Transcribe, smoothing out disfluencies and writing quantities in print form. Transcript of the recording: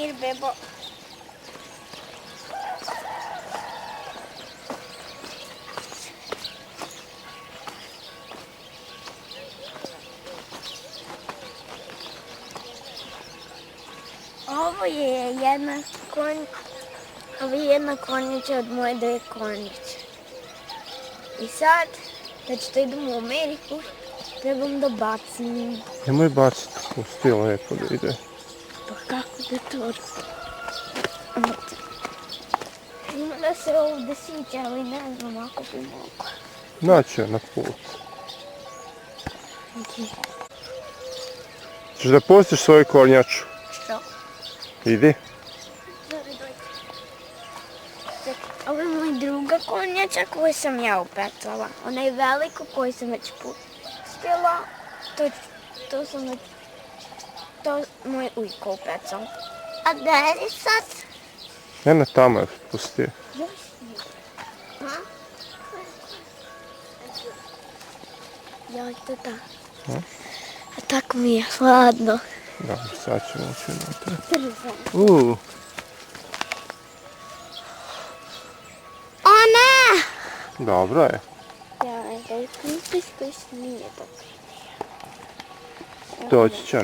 mir, bebo. Ovo je jedna kornjača od moje dve kornjače. I sad, što idemo u Ameriku, trebam da bacim. Nemoj baciti, pusti lepo da ide. Pa kako da to... Ima da se ovdje siće, ali ne znam ako bi mogo. Naći je na put. Češ da pustiš svoju kornjaču? Što? Idi. Ovo je moja druga kornjača koju sam ja upecala. Ona je veliko koju sam već pustila. To moj ujko upecao. A gdje je sad? Eno tamo je pustio. Još nije. Ha? Joj, to da. A tako mi je hladno. Da, sad ćemo ući unutra. Trzam. O ne! Dobro je. Ja, da je pripisko nije dobro. Doći će